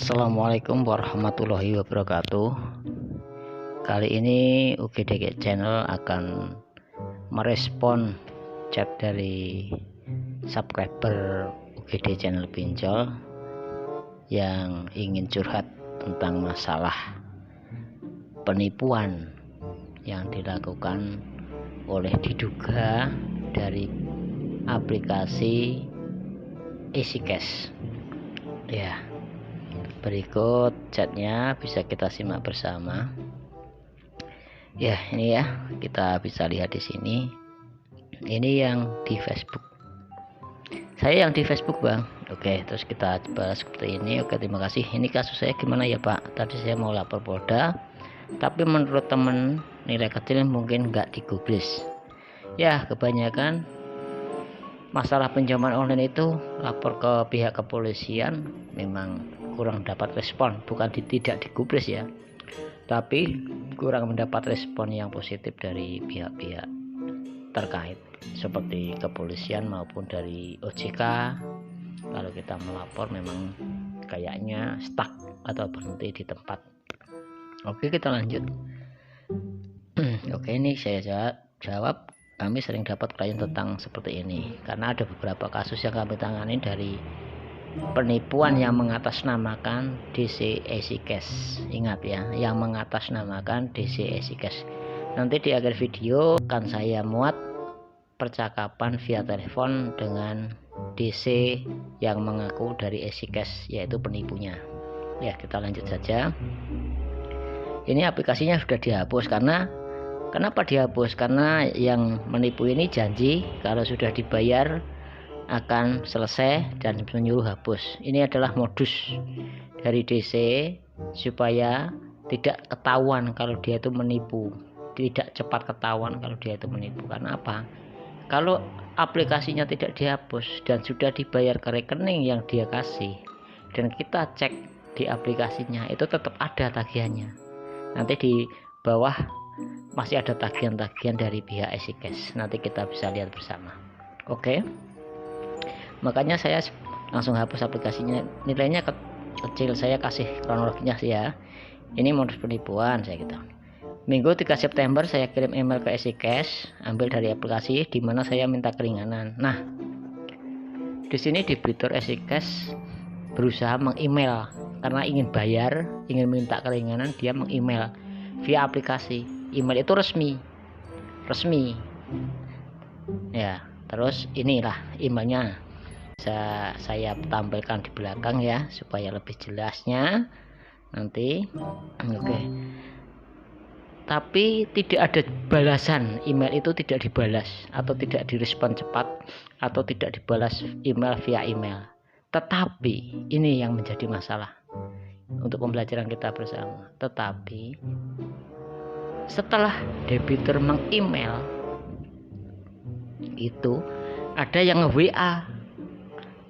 Assalamualaikum warahmatullahi wabarakatuh. Kali ini UGD Channel akan merespon chat dari subscriber UGD Channel Pinjol yang ingin curhat tentang masalah penipuan yang dilakukan oleh diduga dari aplikasi EasyCash. Ya, berikut chatnya bisa kita simak bersama. Ya, ini ya, kita bisa lihat di sini. Ini yang di Facebook. Saya yang di Facebook, Bang. Oke, terus kita balas seperti ini. Oke, terima kasih. Ini kasus saya gimana ya, Pak? Tadi saya mau lapor Polda, tapi menurut temen nilai kecil mungkin nggak digubris. Ya, kebanyakan masalah pinjaman online itu lapor ke pihak kepolisian memang kurang dapat respon, bukan tidak digubris ya, tapi kurang mendapat respon yang positif dari pihak-pihak terkait seperti kepolisian maupun dari OJK. Kalau kita melapor memang kayaknya stuck atau berhenti di tempat. Oke, kita lanjut. Oke, ini saya jawab. Kami sering dapat klien tentang seperti ini karena ada beberapa kasus yang kami tangani dari penipuan yang mengatasnamakan DC EasyCash. Ingat ya, yang mengatasnamakan DC EasyCash. Nanti di akhir video akan saya muat percakapan via telepon dengan DC yang mengaku dari EasyCash, yaitu penipunya. Ya, kita lanjut saja. Ini aplikasinya sudah dihapus. Kenapa dihapus? Karena yang menipu ini janji kalau sudah dibayar akan selesai dan menyuruh hapus. Ini adalah modus dari DC supaya tidak ketahuan kalau dia itu menipu, tidak cepat ketahuan kalau dia itu menipu. Karena apa? Kalau aplikasinya tidak dihapus dan sudah dibayar ke rekening yang dia kasih dan kita cek di aplikasinya, itu tetap ada tagihannya. Nanti di bawah masih ada tagihan-tagihan dari pihak EasyCash. Nanti kita bisa lihat bersama. Oke. Makanya saya langsung hapus aplikasinya. Nilainya kecil, saya kasih kronologinya sih ya. Ini modus penipuan saya gitu. Minggu 3 September saya kirim email ke EasyCash, ambil dari aplikasi di mana saya minta keringanan. Nah, di sini debitur EasyCash berusaha meng-email karena ingin bayar, ingin minta keringanan, dia meng-email via aplikasi. Email itu resmi. Ya, terus inilah emailnya. Bisa saya tampilkan di belakang ya supaya lebih jelasnya nanti. Oke. Tapi tidak ada balasan, email itu tidak dibalas atau tidak direspon cepat atau tidak dibalas email via email. Tetapi ini yang menjadi masalah untuk pembelajaran kita bersama. Tetapi setelah debitur meng-email itu ada yang nge-WA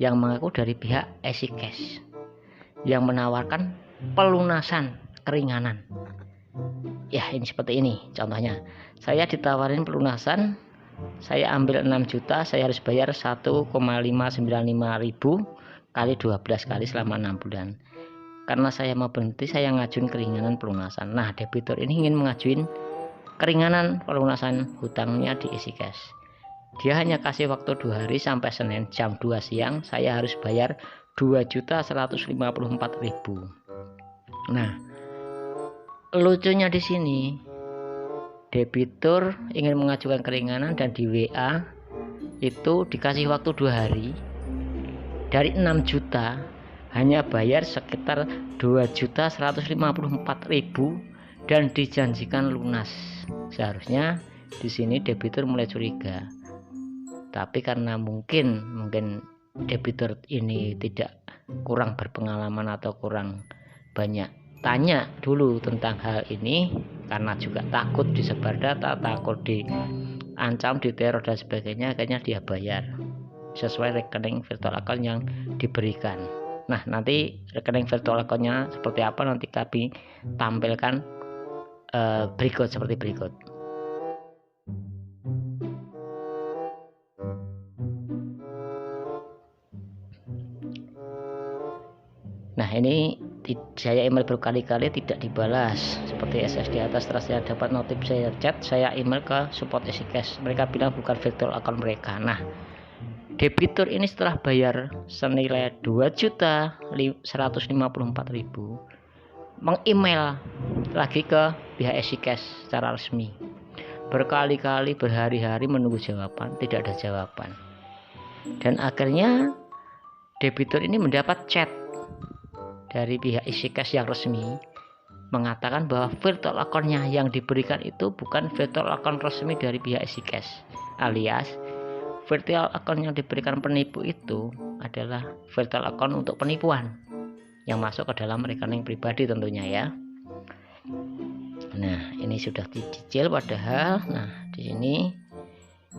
yang mengaku dari pihak EasyCash yang menawarkan pelunasan keringanan. Ya, ini seperti ini contohnya. Saya ditawarin pelunasan, saya ambil 6 juta, saya harus bayar 1,595 ribu kali 12 kali selama 6 bulan. Karena saya mau berhenti, saya ngajuin keringanan pelunasan. Nah, debitur ini ingin mengajuin keringanan pelunasan hutangnya di EasyCash. Dia hanya kasih waktu 2 hari sampai Senin jam 2 siang. Saya harus bayar 2.154.000. Nah, lucunya di sini debitur ingin mengajukan keringanan dan di WA itu dikasih waktu 2 hari. Dari 6 juta hanya bayar sekitar 2.154.000 dan dijanjikan lunas. Seharusnya di sini debitur mulai curiga. Tapi karena mungkin debitur ini tidak kurang berpengalaman atau kurang banyak tanya dulu tentang hal ini, karena juga takut disebar data, takut diancam, diteror dan sebagainya, akhirnya dia bayar sesuai rekening virtual account yang diberikan. Nah, nanti rekening virtual account-nya seperti apa nanti kami tampilkan berikut seperti berikut. Nah, ini saya email berkali-kali tidak dibalas seperti SS di atas. Setelah saya dapat notif saya chat, saya email ke support EasyCash, mereka bilang bukan virtual account mereka. Nah, debitur ini setelah bayar senilai 2.154.000 meng-email lagi ke pihak EasyCash secara resmi, berkali-kali berhari-hari menunggu jawaban, tidak ada jawaban. Dan akhirnya debitur ini mendapat chat dari pihak EasyCash yang resmi mengatakan bahwa virtual account-nya yang diberikan itu bukan virtual account resmi dari pihak EasyCash, alias virtual account yang diberikan penipu itu adalah virtual account untuk penipuan yang masuk ke dalam rekening pribadi tentunya ya. Nah, ini sudah dicicil padahal. Nah, di sini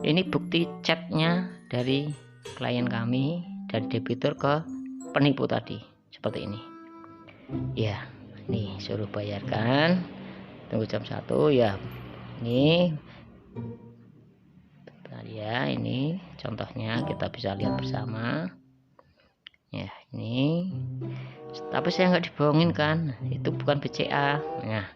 ini bukti chatnya dari klien kami, dari debitur ke penipu tadi, seperti ini. Ya, nih suruh bayarkan, tunggu jam 1 ya. Ini bentar ya, ini contohnya kita bisa lihat bersama. Ya, ini. Tapi saya nggak dibohongin kan, itu bukan BCA. Nah,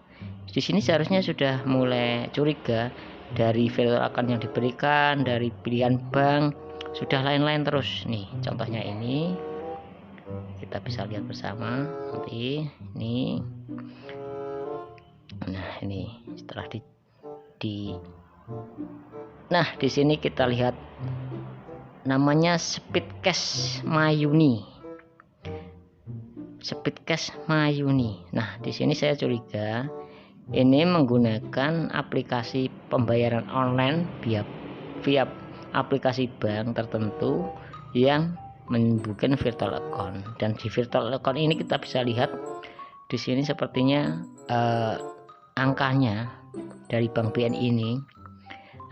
di sini seharusnya sudah mulai curiga dari virtual account yang diberikan, dari pilihan bank, sudah lain-lain terus. Nih, contohnya ini. Kita bisa lihat bersama nanti ini. Nah, ini setelah nah, di sini kita lihat namanya Speedcash Mayuni. Speedcash Mayuni. Nah, di sini saya curiga ini menggunakan aplikasi pembayaran online via aplikasi bank tertentu yang membuat virtual account. Dan di virtual account ini kita bisa lihat di sini sepertinya angkanya dari Bank BNI ini,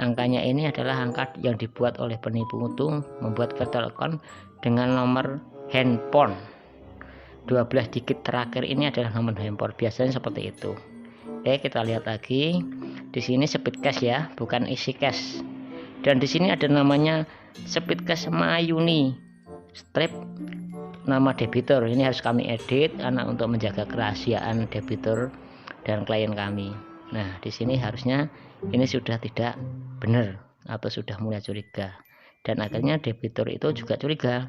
angkanya ini adalah angka yang dibuat oleh penipu untuk membuat virtual account dengan nomor handphone. 12 digit terakhir ini adalah nomor handphone, biasanya seperti itu. Oke, kita lihat lagi. Di sini Speedcash ya, bukan EasyCash. Dan di sini ada namanya Speedcash Mayuni. Strip nama debitur ini harus kami edit karena untuk menjaga kerahasiaan debitur dan klien kami. Nah, di sini harusnya ini sudah tidak benar atau sudah mulai curiga, dan akhirnya debitur itu juga curiga.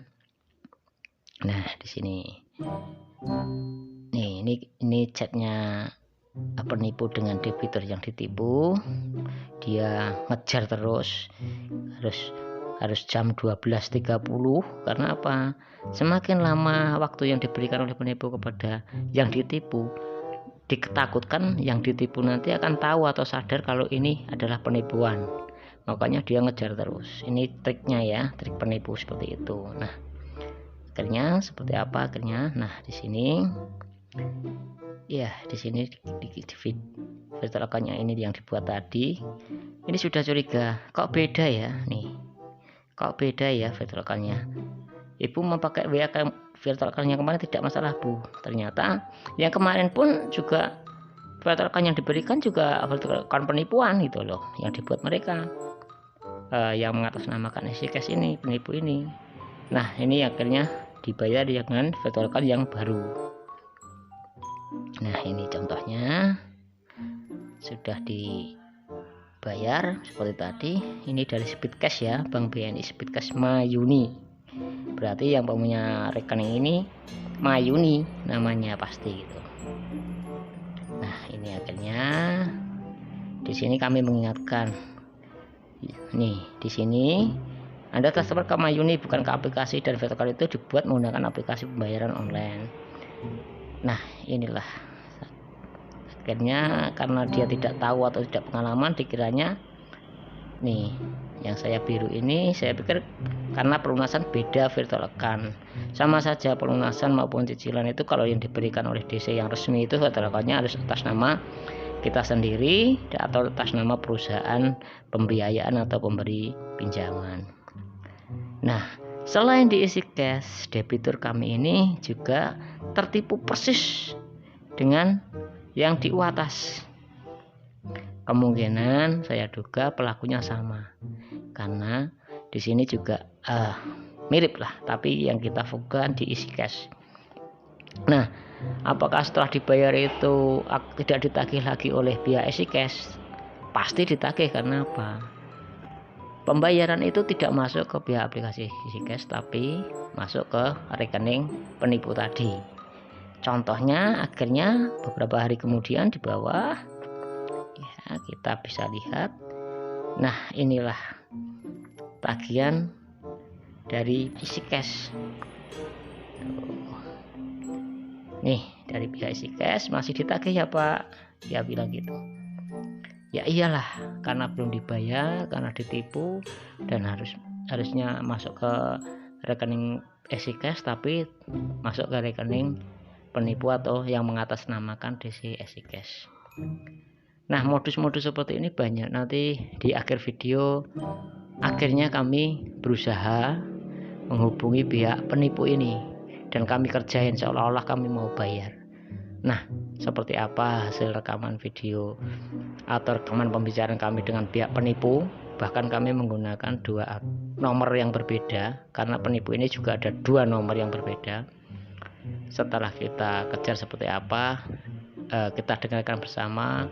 Nah, di sini nih, ini chatnya penipu dengan debitur yang ditipu. Dia ngejar terus, harus jam 12.30. Karena apa? Semakin lama waktu yang diberikan oleh penipu kepada yang ditipu, diketakutkan yang ditipu nanti akan tahu atau sadar kalau ini adalah penipuan. Makanya dia ngejar terus. Ini triknya ya, trik penipu seperti itu. Nah, akhirnya seperti apa akhirnya? Nah, di sini ya, di sini di virtual account-nya ini yang dibuat tadi. Ini sudah curiga. Kok beda ya? Nih. Kok beda ya virtual account-nya? Ibu memakai WA virtual account yang kemarin tidak masalah, Bu. Ternyata yang kemarin pun juga virtual account yang diberikan juga virtual account penipuan gitu loh, yang dibuat mereka yang mengatasnamakan EasyCash ini, penipu ini. Nah, ini akhirnya dibayar dengan virtual account yang baru. Nah, ini contohnya sudah dibayar seperti tadi. Ini dari Speedcash ya, Bank BNI Speedcash Mayuni. Berarti yang punya rekening ini Mayuni namanya pasti gitu. Nah, ini akhirnya di sini kami mengingatkan. Nih, di sini Anda customer ke Mayuni bukan ke aplikasi, dan virtual account itu dibuat menggunakan aplikasi pembayaran online. Nah, inilah akhirnya karena dia tidak tahu atau tidak pengalaman, dikiranya nih yang saya biru ini, saya pikir karena pelunasan beda virtual account, sama saja pelunasan maupun cicilan itu kalau yang diberikan oleh DC yang resmi itu virtual account-nya harus atas nama kita sendiri atau atas nama perusahaan pembiayaan atau pemberi pinjaman. Nah, selain di EasyCash, debitur kami ini juga tertipu persis dengan yang di atas. Kemungkinan saya duga pelakunya sama, karena di sini juga mirip lah, tapi yang kita fokuskan di EasyCash. Nah, Apakah setelah dibayar itu tidak ditagih lagi oleh pihak EasyCash? Pasti ditagih. Karena apa? Pembayaran itu tidak masuk ke pihak aplikasi EasyCash, tapi masuk ke rekening penipu tadi. Contohnya akhirnya beberapa hari kemudian di bawah ya, kita bisa lihat. Nah, inilah tagihan dari EasyCash. Nih, dari pihak EasyCash masih ditagih ya Pak, dia bilang gitu. Ya iyalah, karena belum dibayar, karena ditipu, dan harusnya masuk ke rekening EasyCash, tapi masuk ke rekening penipu atau yang mengatasnamakan DC EasyCash. Nah, modus-modus seperti ini banyak. Nanti di akhir video, akhirnya kami berusaha menghubungi pihak penipu ini dan kami kerjain seolah-olah kami mau bayar. Nah, seperti apa hasil rekaman video atau rekaman pembicaraan kami dengan pihak penipu? Bahkan kami menggunakan 2 nomor yang berbeda, karena penipu ini juga ada 2 nomor yang berbeda. Setelah kita kejar seperti apa, kita dengarkan bersama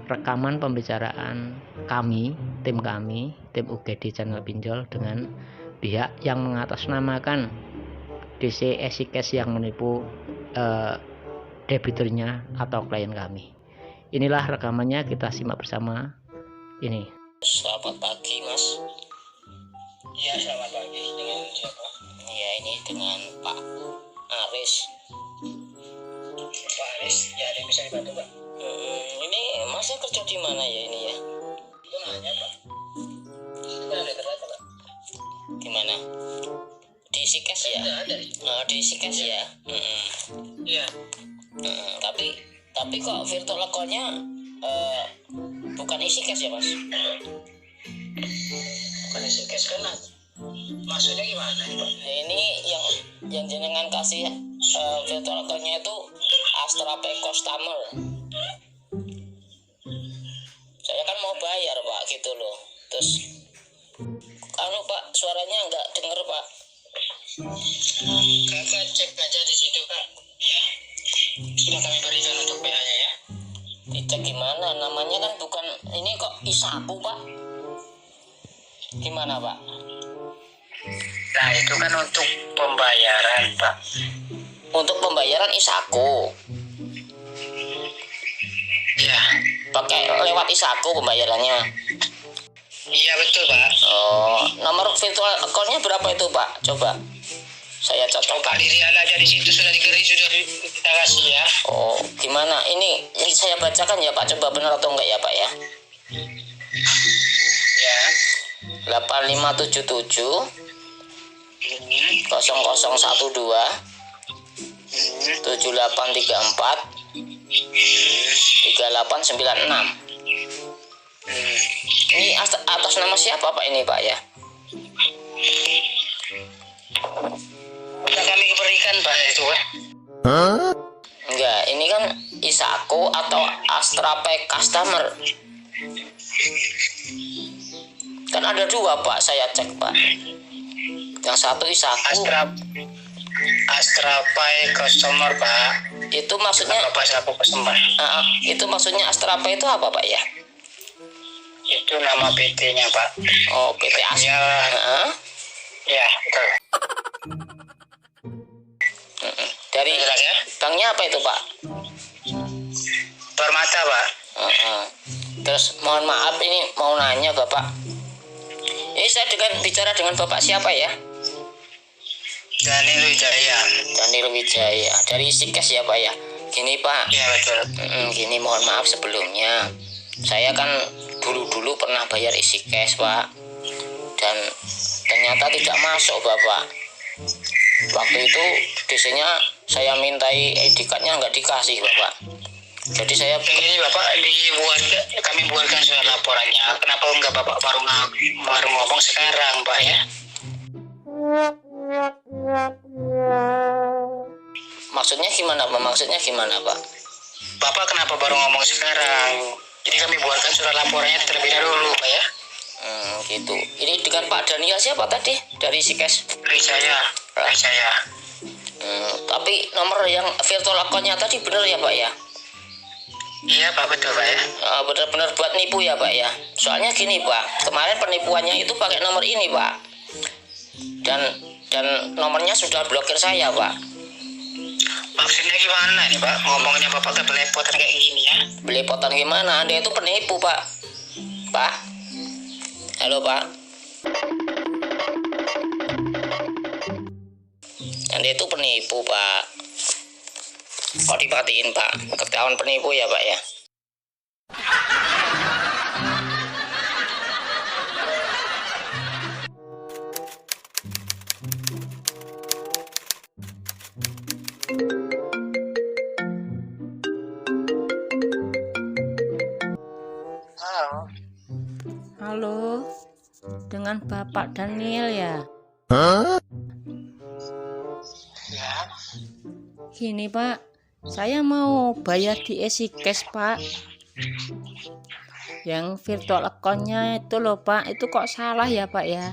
rekaman pembicaraan kami, tim UGD Channel Pinjol dengan pihak yang mengatasnamakan DC EasyCash yang menipu debiturnya atau klien kami. Inilah rekamannya, kita simak bersama. Ini. Selamat pagi Mas. Ya, selamat pagi. Dengan siapa? Ya, ini dengan Pak Aris. Pak Aris, ya ada yang bisa dibantu Pak? Ini Masnya kerja di mana ya ini ya? Itu nanya Pak. Kan ada ternyata Pak. Di mana? Di EasyCash ya? Ada. Di EasyCash ya? Iya. Tapi kok virtual account-nya bukan EasyCash ya Mas? Bukan EasyCash kan? Maksudnya gimana nih Pak? Ini yang jenengan kasih virtual account-nya itu Astra Pay Customer. Saya kan mau bayar Pak gitu loh. Terus Pak, suaranya nggak denger Pak. Kakak cek aja di situ Kak. Ya. Sudah kami berikan untuk PA-nya ya. Dicek gimana? Namanya kan bukan ini kok Isaku Pak. Gimana Pak? Nah itu kan untuk pembayaran Pak. Untuk pembayaran Isaku. Ya. Pakai lewat Isaku pembayarannya. Iya betul Pak. Oh, nomor virtual account-nya berapa itu Pak? Coba saya Coba cocok. dilihat aja di situ, sudah sudah kita kasih ya. Oh, gimana? Ini saya bacakan ya Pak. Coba benar atau enggak ya Pak ya? Ya. 8577 0012 7834 3896. Ini atas nama siapa Pak ini Pak ya? Sudah kami berikan Pak itu Pak. Enggak, ini kan Isaku atau Astra Pay Customer. Kan ada 2 Pak, saya cek Pak. Yang satu Isaku. Astra Pay Customer Pak. Itu maksudnya Bapak selaku customer. itu maksudnya Astra Pay itu apa Pak ya? Itu nama PT-nya Pak. Oh, PT Astra. Ya, betul. Dari Jelas ya? banknya apa itu Pak? Permata Pak. Terus mohon maaf, ini mau nanya Bapak. Ini saya bicara dengan Bapak siapa ya? Daniel Wijaya. Daniel Wijaya dari EasyCash ya Pak ya. Gini Pak. Iya betul. Gini, mohon maaf sebelumnya. Saya kan dulu pernah bayar EasyCash Pak, dan ternyata tidak masuk Bapak. Waktu itu DC-nya saya mintai ID card-nya nggak dikasih Bapak. Jadi saya ini Bapak kami buatkan surat laporannya. Kenapa enggak Bapak baru ngomong sekarang Pak ya? Maksudnya gimana Pak? Pak? Bapak kenapa baru ngomong sekarang? Jadi kami buatkan surat laporannya terlebih dahulu Pak ya. Gitu. Ini dengan Pak Daniel siapa tadi dari EasyCash? Wijaya. Tapi nomor yang virtual account-nya tadi bener ya Pak ya? Iya Pak, betul Pak ya. Bener-bener buat nipu ya Pak ya? Soalnya gini Pak, kemarin penipuannya itu pakai nomor ini Pak. Dan nomornya sudah blokir saya Pak. Maksudnya gimana nih Pak? Ngomongnya Bapak belepotan kayak gini ya? Belepotan gimana? Anda itu penipu Pak. Pak? Halo Pak? Anda itu penipu Pak. Kok dimatiin Pak? Ketahuan penipu ya Pak ya? Halo. Halo, dengan Bapak Daniel ya? Ya. Gini Pak, saya mau bayar di EasyCash Pak. Yang virtual account-nya itu loh Pak, itu kok salah ya Pak ya?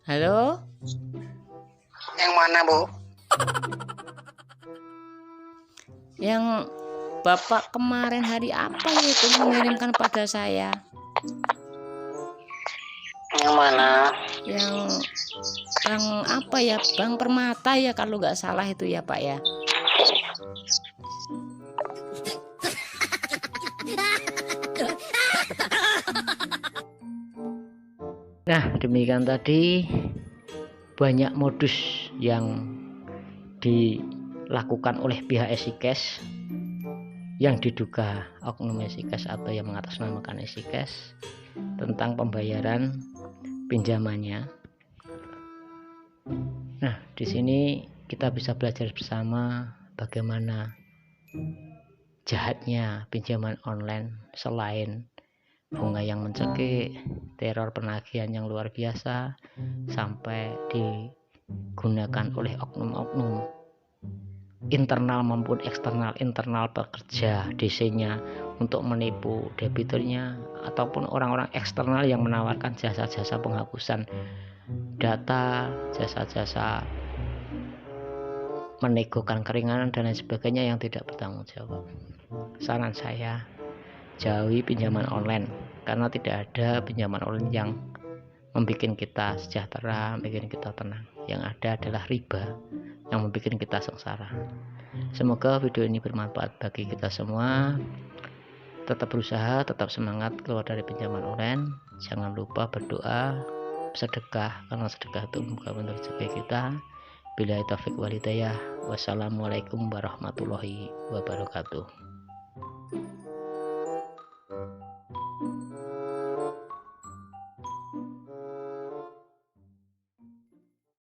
Halo? Yang mana Bu? Yang Bapak kemarin hari apa ya itu mengirimkan pada saya? Yang mana? Yang Bank apa ya? Bank Permata ya kalau nggak salah itu ya Pak ya? Nah, demikian tadi banyak modus yang dilakukan oleh pihak EasyCash yang diduga oknum EasyCash atau yang mengatasnamakan EasyCash tentang pembayaran pinjamannya. Nah, di sini kita bisa belajar bersama bagaimana jahatnya pinjaman online selain bunga yang mencekik, teror penagihan yang luar biasa, sampai digunakan oleh oknum-oknum internal maupun eksternal, internal pekerja DC-nya untuk menipu debiturnya, ataupun orang-orang eksternal yang menawarkan jasa-jasa penghapusan data, jasa-jasa menegokan keringanan dan lain sebagainya yang tidak bertanggung jawab. Saran saya, jauhi pinjaman online, karena tidak ada pinjaman online yang membuat kita sejahtera, membuat kita tenang. Yang ada adalah riba yang membuat kita sengsara. Semoga video ini bermanfaat bagi kita semua. Tetap berusaha, tetap semangat keluar dari pinjaman online. Jangan lupa berdoa, sedekah, karena sedekah itu membuka pintu rezeki kita. Billahi taufiq wal hidayah. Wassalamualaikum warahmatullahi wabarakatuh.